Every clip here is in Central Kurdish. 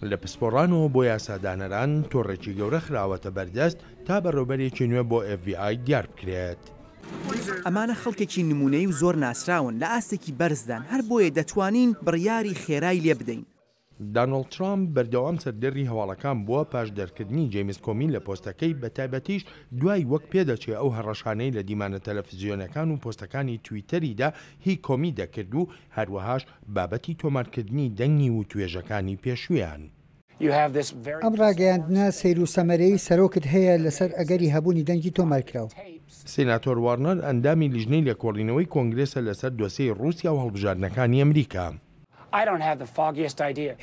لە پسپۆڕانەوە بۆ یاسادانەران تۆڕێکی گەورە خراوەتە بەردەست تا بەڕێوەبەرێکی نوێ بۆ FBI دیار بکرێت. ئەمانە خەڵکێکی نمونەی و زۆر ناسراون لە ئاستێکی بەرزدان، هەر بۆیە دەتوانین بڕیاری خێرای لێ بدەین. دانەڵد ترامپ بەردەوام سەردەڕی هەواڵەکان بووە پاش دەرکردنی جەیمس کۆمی لە پۆستەکەی بەتایبەتیش دوای وەک پێدەچێت ئەو هەڕەشانەی لە دیمانە تەلەڤیزیۆنەکان و پۆستەکانی تویتەریدا هی کۆمی دەکرد و هەروەهاش بابەتی تۆمارکردنی دەنگی و توێژەکانی پێشویان. ئەم ڕاگەیاندنە سەیر و سەمەرەی سەرۆکت هەیە لەسەر ئەگەری هەبوونی دەنگی تۆمارکراوە. سێناتۆر وارنەر ئەندامی لیژنەی لێکۆڵینەوەی کۆنگرێسە لەسەر دۆسەی رووسیا و هەڵبژاردنەکانی ئەمریکا.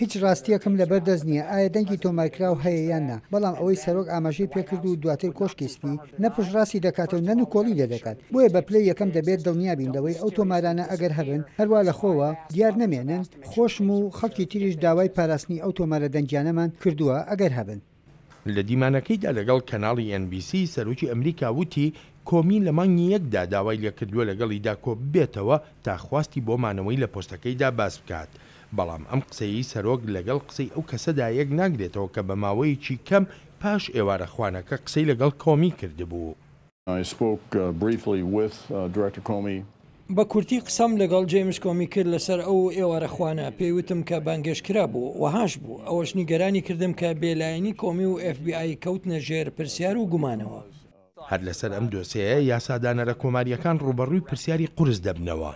هیچ ڕاستیەکەم لەبەر دەست نییە ئایا دەنگی تۆمارکراو هەیە یان نا، بەڵام ئەوەی سەرۆک ئاماژەی پێکرد و دواتر کۆشکی سپی نەپشت ڕاستی دەکاتەوە نەن و کۆڵی لێ دەکات. بۆیە بە پلەی یەکەم دەبێت دڵنیابین لەوەی ئەو تۆمارانە ئەگەر هەبن هەروە لە خۆوە دیار نەمێنن. خۆشم و خەڵکی تریش داوای پاراستنی ئەو تۆمارە دەنگیانەمان کردووە ئەگەر هەبن. لە دیمانەکەیدا لەگەڵ کەناڵی NBC سەرۆکی ئەمریکا وتی کۆمی لە مانگی یەکدا داوای لێکردووە لەگەڵیدا کۆ ببێتەوە تا خواستی بۆ مانەوەی لە پۆستەکەیدا باس بکات. بەڵام ئەم قسەی سەرۆک لەگەڵ قسەی ئەو کەسەدا یەک ناگرێتەوە کە بە ماوەیەکی کەم پاش ئێوارە خوانەکە قسەی لەگەڵ کۆمی کردبوو. بە کورتی قسەم لەگەڵ جەیمس کۆمی کرد لەسەر ئەو ئێوارە خوانە، پێیوتم کە بانگێشکرا بوو وەهاش بوو. ئەوەش نیگەرانی کردم کە بێلایەنی کۆمی و FBI کەوتنە ژێر پرسیار و گومانەوە. هەر لەسەر ئەم دۆسەیە یاسادانەرە کۆماریەکان ڕوبەڕووی پرسیاری قورس دەبنەوە.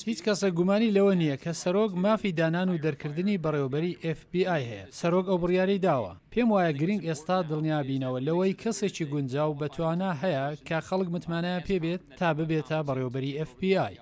هیچ کەسە گومانی لەوە نییە کە سەرۆک مافی دانان و دەرکردنی بەڕێوەبەری FBI هەیە. سەرۆک ئەو بڕیاری داوە. پێم وایە گرنگ ئێستا دڵنیابینەوە لەوەی کەسێکی گونجاو بەتوانە هەیە کە خەڵک متمانەیە پێبێت تا ببێتە بەڕێوەبەری FBI.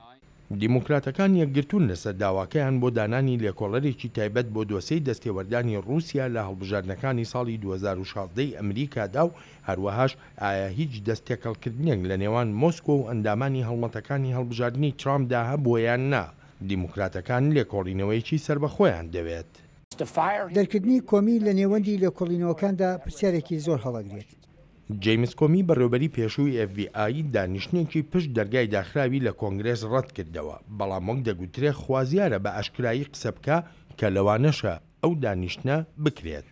دیموکراتەکان یەکگرتوون لەسەر داواکەیان بۆ دانانی لێکۆڵەرێکی تایبەت بۆ دۆسەی دەستێوەردانی رووسیا لە هەڵبژاردنەکانی ساڵی 2016 ئەمریکادا و هەروەهاش ئایا هیچ دەستێکەڵکردنێک لە نێوان مۆسکۆ و ئەندامانی هەڵمەتەکانی هەڵبژاردننی ترامپدا هەبوویان نا. دیموکراتەکان لێکۆڵینەوەیکی سربەخۆیان دەوێت. دەرکردنی کۆمی لە نێوەندی لێکۆڵینەوەکاندا پرسیارێکی زۆر هەڵەگرێت. جەیمس کۆمی بەڕێوەبەری پێشووی FBI دانیشتێکی پشت دەرگای داخراوی لە کۆنگرێس ڕەت کردەوە، بەڵام وەک دەگوترێت خوازیارە بە ئاشکرایی قسە بکە کە لەوانەشە ئەو دانیشتە بکرێت.